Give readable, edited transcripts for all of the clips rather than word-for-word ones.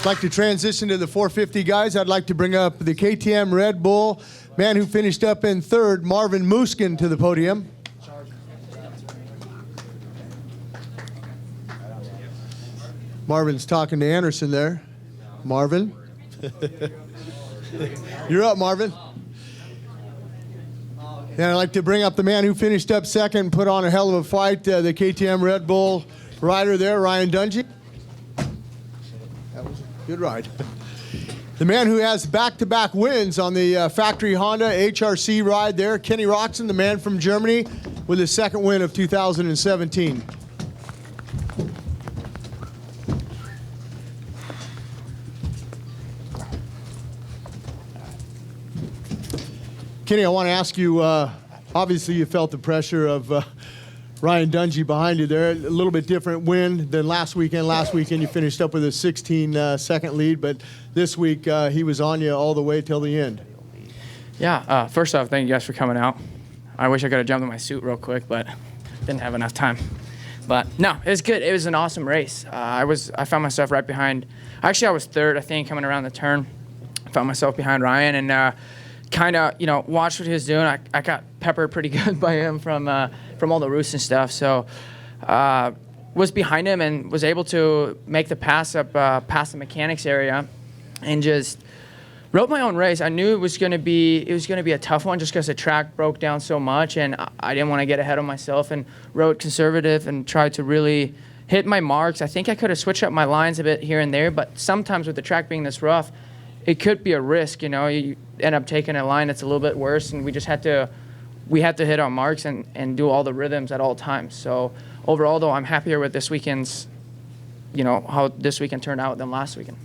I'd like to transition to the 450 guys. I'd like to bring up the KTM Red Bull man who finished up in third, Marvin Musquin, to the podium. Marvin's talking to Anderson there. Marvin. You're up, Marvin. And I'd like to bring up the man who finished up second, put on a hell of a fight, the KTM Red Bull rider there, Ryan Dungey. That was a good ride. The man who has back-to-back wins on the factory Honda HRC ride there, Kenny Roczen, the man from Germany, with his second win of 2017. Kenny, I want to ask you, obviously you felt the pressure of Ryan Dungey behind you there. A little bit different win than last weekend. Last weekend you finished up with a 16-second lead, but this week he was on you all the way till the end. Yeah, first off, thank you guys for coming out. I wish I could have jumped in my suit real quick, but didn't have enough time. But no, it was good. It was an awesome race. I found myself right behind. Actually, I was third, I think, coming around the turn. I found myself behind Ryan and kind of, watched what he was doing. I got peppered pretty good by him from all the roosts and stuff. So was behind him and was able to make the pass up past the mechanics area and just rode my own race. I knew it was going to be a tough one just because the track broke down so much, and I didn't want to get ahead of myself and rode conservative and tried to really hit my marks. I think I could have switched up my lines a bit here and there, but sometimes with the track being this rough, it could be a risk. You end up taking a line that's a little bit worse, and we had to hit our marks and do all the rhythms at all times. So overall, though, I'm happier with this weekend's, how this weekend turned out than last weekend.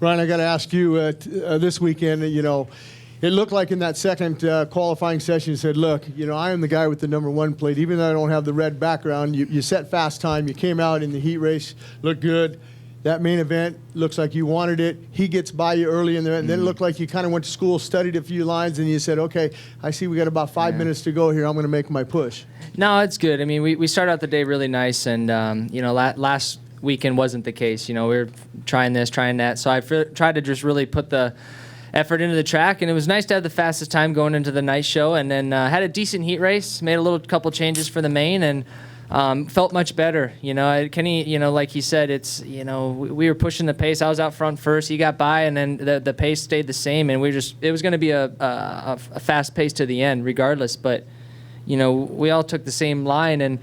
Ryan, I got to ask you, this weekend, it looked like in that second qualifying session you said, look, I am the guy with the #1 plate. Even though I don't have the red background, you set fast time. You came out in the heat race, looked good. That main event looks like you wanted it. He gets by you early in there, and then it looked like you kind of went to school, studied a few lines, and you said, okay, I see we got about 5 minutes to go here. I'm going to make my push. No, it's good. I mean, we started out the day really nice, and, last weekend wasn't the case. We were trying this, trying that. So I tried to just really put the effort into the track, and it was nice to have the fastest time going into the night show, and then had a decent heat race, made a couple changes for the main, and felt much better. Kenny, like he said, it's, we were pushing the pace. I was out front first. He got by, and then the pace stayed the same, and it was going to be a fast pace to the end regardless. But, we all took the same line, and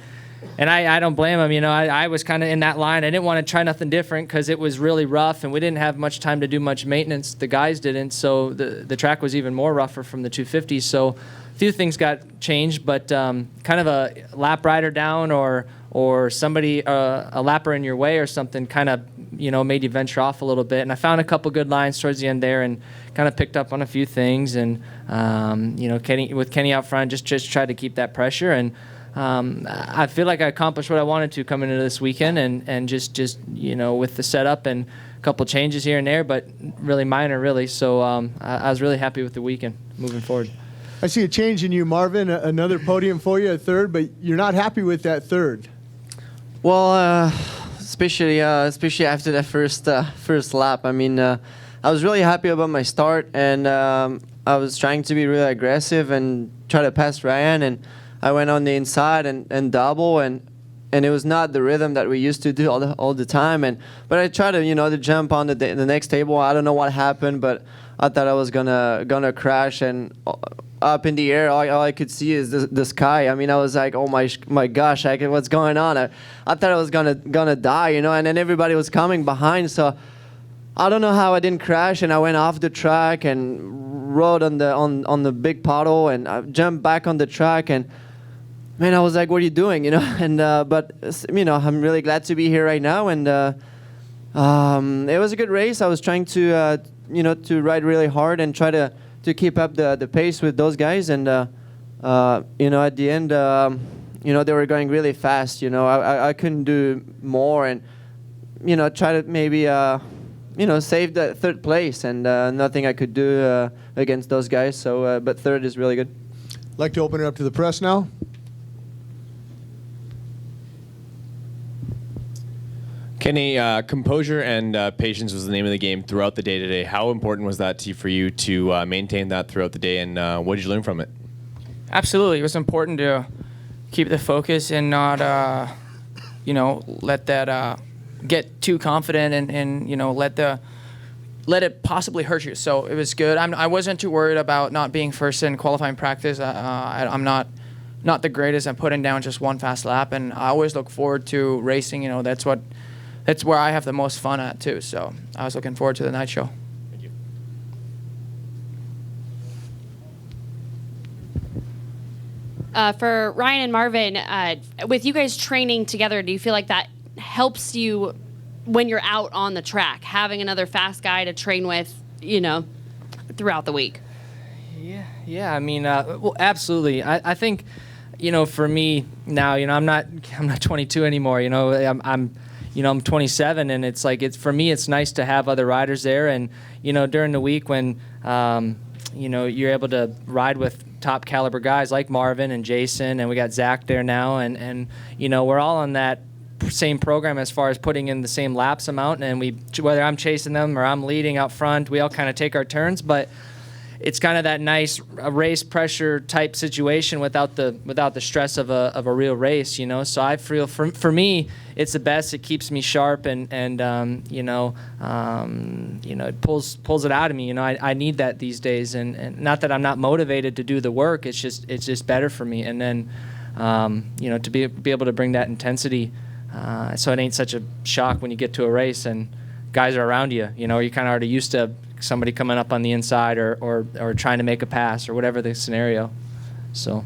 I don't blame him. I was kind of in that line. I didn't want to try nothing different because it was really rough, and we didn't have much time to do much maintenance. The guys didn't, so the track was even more rougher from the 250s. So a few things got changed, but kind of a lap rider down or somebody, a lapper in your way or something kind of, made you venture off a little bit. And I found a couple good lines towards the end there and kind of picked up on a few things. And, Kenny out front, just tried to keep that pressure. And I feel like I accomplished what I wanted to coming into this weekend and just with the setup and a couple changes here and there, but really minor, really. So I was really happy with the weekend moving forward. I see a change in you, Marvin. Another podium for you at third, but you're not happy with that third. Well, especially after that first lap. I mean, I was really happy about my start, and I was trying to be really aggressive and try to pass Ryan, and I went on the inside and double, and it was not the rhythm that we used to do all the time. But I tried to to jump on the next table. I don't know what happened, but I thought I was gonna crash, and up in the air, all I could see is the sky. I mean, I was like, oh my gosh, what's going on? I thought I was gonna die, and then everybody was coming behind. So I don't know how I didn't crash, and I went off the track and rode on the big puddle, and I jumped back on the track, and man, I was like, what are you doing, And but I'm really glad to be here right now, and it was a good race. I was trying to to ride really hard and try to keep up the pace with those guys, and at the end, they were going really fast. I couldn't do more, and try to maybe save the third place, and nothing I could do against those guys. So, but third is really good. I'd like to open it up to the press now. Kenny, composure and patience was the name of the game throughout the day today. How important was that for you to maintain that throughout the day, and what did you learn from it? Absolutely. It was important to keep the focus and not, let that get too confident and let it possibly hurt you. So it was good. I wasn't too worried about not being first in qualifying practice. I'm not the greatest at putting down just one fast lap, and I always look forward to racing. That's where I have the most fun at too. So I was looking forward to the night show. Thank you. For Ryan and Marvin, with you guys training together, do you feel like that helps you when you're out on the track, having another fast guy to train with, throughout the week? Yeah. I mean, well, absolutely. I think, for me now, I'm not 22 anymore. I'm 27, and for me, it's nice to have other riders there. And during the week when you're able to ride with top caliber guys like Marvin and Jason, and we got Zach there now, and we're all on that same program as far as putting in the same laps amount, and whether I'm chasing them or I'm leading out front, we all kind of take our turns, but it's kind of that nice race pressure type situation without the stress of a real race, So I feel for me, it's the best. It keeps me sharp and it pulls it out of me. I need that these days, and not that I'm not motivated to do the work. It's just better for me. And then to be able to bring that intensity, so it ain't such a shock when you get to a race and guys are around you. You're kind of already used to somebody coming up on the inside or trying to make a pass or whatever the scenario. So.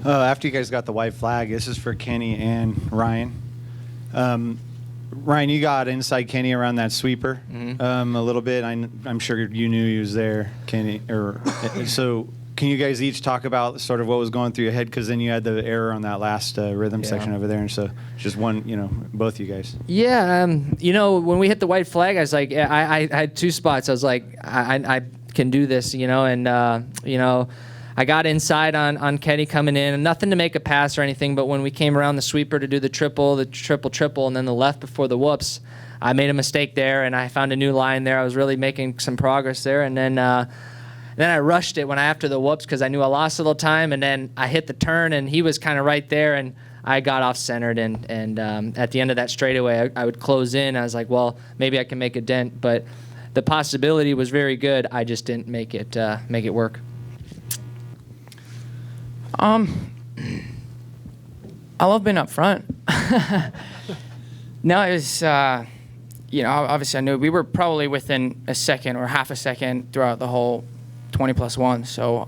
After you guys got the white flag, this is for Kenny and Ryan. Ryan, you got inside Kenny around that sweeper a little bit. I'm sure you knew he was there, Kenny. So can you guys each talk about sort of what was going through your head? Because then you had the error on that last rhythm section over there, and so just one, both you guys. Yeah, when we hit the white flag, I was like, I had two spots. I was like, I can do this, and I got inside on Kenny coming in, and nothing to make a pass or anything, but when we came around the sweeper to do the triple, and then the left before the whoops, I made a mistake there, and I found a new line there. I was really making some progress there, and then I rushed it after the whoops because I knew I lost a little time, and then I hit the turn, and he was kind of right there, and I got off-centered, and at the end of that straightaway, I would close in. I was like, well, maybe I can make a dent, but the possibility was very good. I just didn't make it work. I love being up front. No, it was, obviously I knew we were probably within a second or half a second throughout the whole 20+1. So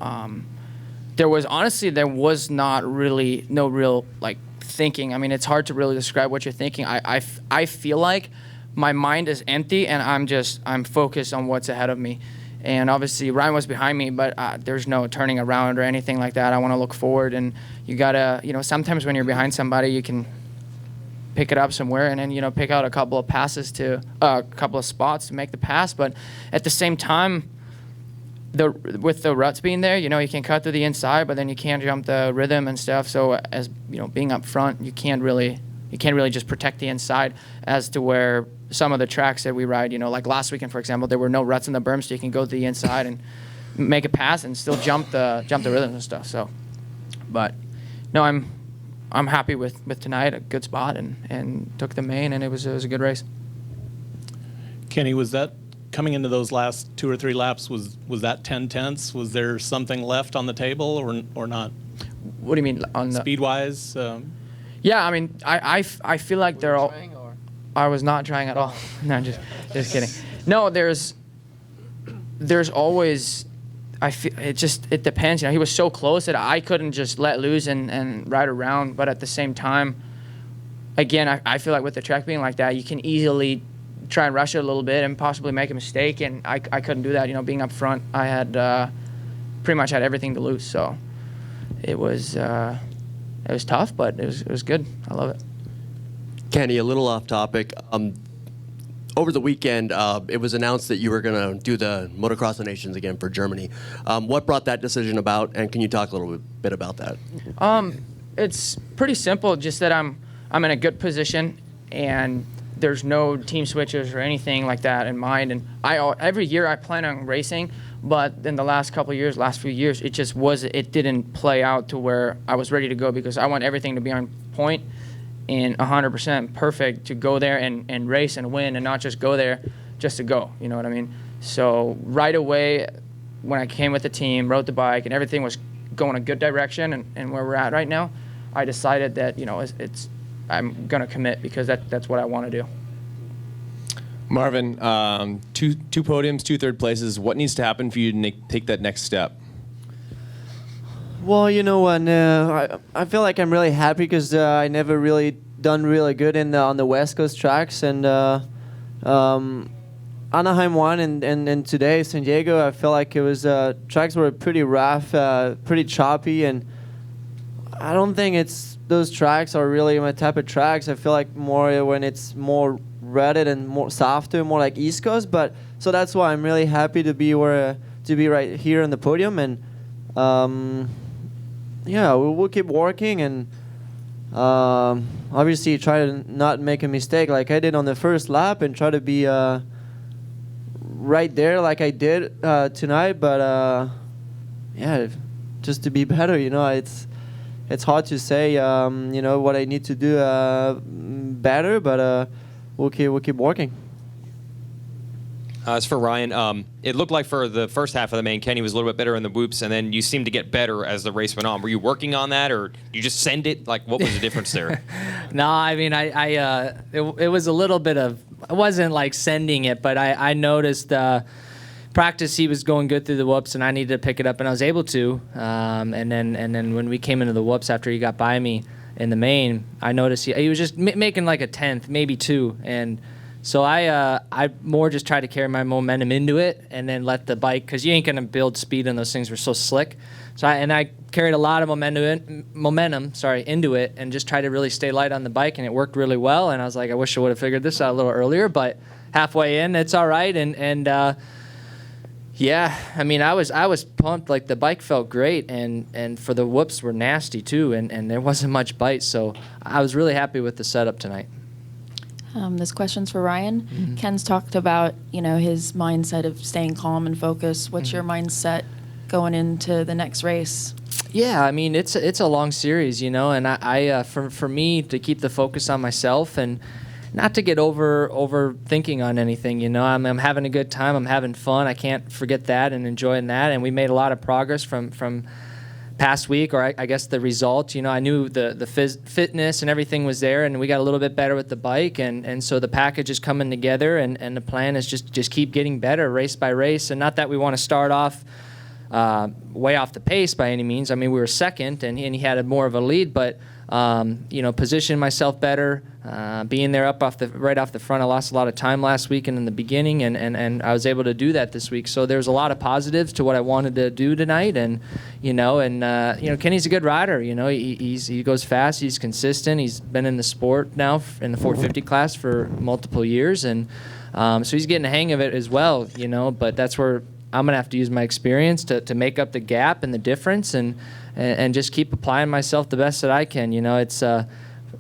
there was not really no real thinking. I mean, it's hard to really describe what you're thinking. I feel like my mind is empty and I'm focused on what's ahead of me. And obviously Ryan was behind me, but there's no turning around or anything like that. I want to look forward, and you gotta, sometimes when you're behind somebody, you can pick it up somewhere and then pick out a couple of passes to a couple of spots to make the pass. But at the same time, with the ruts being there, you can cut to the inside, but then you can't jump the rhythm and stuff. So as being up front, you can't really just protect the inside, as to where some of the tracks that we ride, like last weekend, for example, there were no ruts in the berm, so you can go to the inside and make a pass and still jump the rhythm and stuff. So, but no, I'm happy with tonight, a good spot, and took the main, and it was a good race. Kenny, was that coming into those last 2 or 3 laps? Was that 10/10ths? Was there something left on the table or not? What do you mean on the speed wise? Yeah, I mean, I feel like they're all. I was not trying at all. No, just kidding. No, there's always. I feel it depends. He was so close that I couldn't just let loose and ride around. But at the same time, again, I feel like with the track being like that, you can easily try and rush it a little bit and possibly make a mistake. And I couldn't do that. Being up front, I had pretty much had everything to lose. So it was tough, but it was good. I love it. Kenny, a little off topic. Over the weekend, it was announced that you were going to do the Motocross of Nations again for Germany. What brought that decision about, and can you talk a little bit about that? It's pretty simple, just that I'm in a good position and there's no team switches or anything like that in mind. And every year I plan on racing, but in the last few years, it didn't play out to where I was ready to go, because I want everything to be on point and 100% perfect to go there and race and win, and not just go there just to go. You know what I mean? So right away, when I came with the team, rode the bike, and everything was going a good direction, and where we're at right now, I decided that, you know, I'm gonna commit, because that's what I want to do. Marvin, two podiums, 2 third places. What needs to happen for you to take that next step? Well, you know what? I feel like I'm really happy because I never really done really good on the West Coast tracks, and Anaheim won, and today San Diego, I feel like it was tracks were pretty rough, pretty choppy, and I don't think those tracks are really my type of tracks. I feel like more when it's more rutted and more softer, more like East Coast. But so that's why I'm really happy to be right here on the podium, and yeah, we'll keep working, and obviously try to not make a mistake like I did on the first lap, and try to be right there like I did tonight. But yeah, just to be better, you know, it's hard to say, you know, what I need to do better, but we'll keep working. As for Ryan, it looked like for the first half of the main, Kenny was a little bit better in the whoops, and then you seemed to get better as the race went on. Were you working on that, or you just send it? Like, what was the difference there? No, I mean, it was a little bit of, I wasn't like sending it, but I noticed practice he was going good through the whoops, and I needed to pick it up, and I was able to. And then when we came into the whoops after he got by me in the main, I noticed he was just making like a 10th, maybe 2, and so I more just tried to carry my momentum into it, and then let the bike, because you ain't gonna build speed in those things. We're so slick. So I carried a lot of momentum into it, and just tried to really stay light on the bike, and it worked really well. And I was like, I wish I would have figured this out a little earlier, but halfway in, it's all right. And yeah, I mean, I was pumped. Like, the bike felt great, and for the whoops were nasty too, and there wasn't much bite. So I was really happy with the setup tonight. This question's for Ryan. Mm-hmm. Ken's talked about, you know, his mindset of staying calm and focused. What's your mindset going into the next race? Yeah, I mean, it's a long series, you know, and I for me to keep the focus on myself and not to get over thinking on anything, you know. I'm having a good time. I'm having fun. I can't forget that and enjoying that. And we made a lot of progress from past week, or I guess the result. You know, I knew the fitness and everything was there, and we got a little bit better with the bike, and so the package is coming together, and the plan is just keep getting better race by race. And not that we want to start off way off the pace by any means. I mean, we were second, and he had more of a lead, but you know, position myself better, being there right off the front. I lost a lot of time last week and in the beginning, and I was able to do that this week. So there's a lot of positives to what I wanted to do tonight, and you know, Kenny's a good rider. You know, he goes fast, he's consistent, he's been in the sport now in the 450 class for multiple years, and so he's getting the hang of it as well. You know, but that's where I'm gonna have to use my experience to make up the gap and the difference, and just keep applying myself the best that I can. You know, it's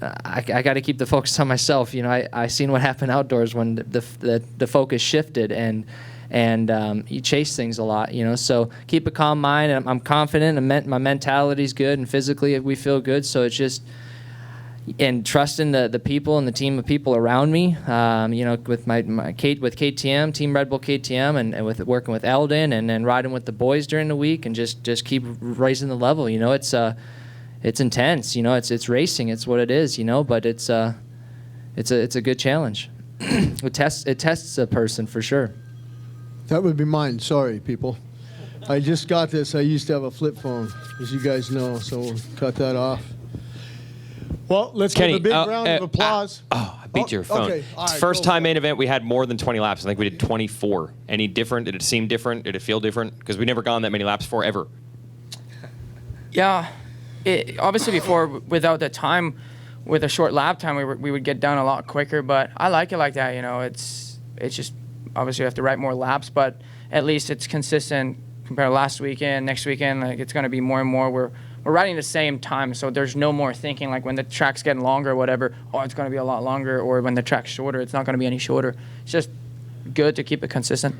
I got to keep the focus on myself. You know, I seen what happened outdoors when the focus shifted, and you chase things a lot. You know, so keep a calm mind. And I'm confident, and my mentality's good, and physically we feel good. So it's just and trusting the people and the team of people around me. You know, with with KTM, Team Red Bull KTM, and with working with Eldon, and then riding with the boys during the week, and just keep raising the level. You know, it's intense. You know, it's racing. It's what it is. You know, but it's a good challenge. It tests a person for sure. That would be mine. Sorry, people. I just got this. I used to have a flip phone, as you guys know, so we'll cut that off. Well, let's Kenny, give a big round of applause. I beat your phone. Okay. All right, First time main event, we had more than 20 laps. I think we did 24. Any different? Did it seem different? Did it feel different? Because we never gone that many laps before, ever. Yeah, obviously before, without the time, with a short lap time, we would get done a lot quicker. But I like it like that. You know, it's just obviously you have to ride more laps, but at least it's consistent compared to last weekend, next weekend. Like, it's going to be more and more. we're riding the same time, so there's no more thinking like when the track's getting longer or whatever, oh, it's going to be a lot longer, or when the track's shorter, it's not going to be any shorter. It's just good to keep it consistent.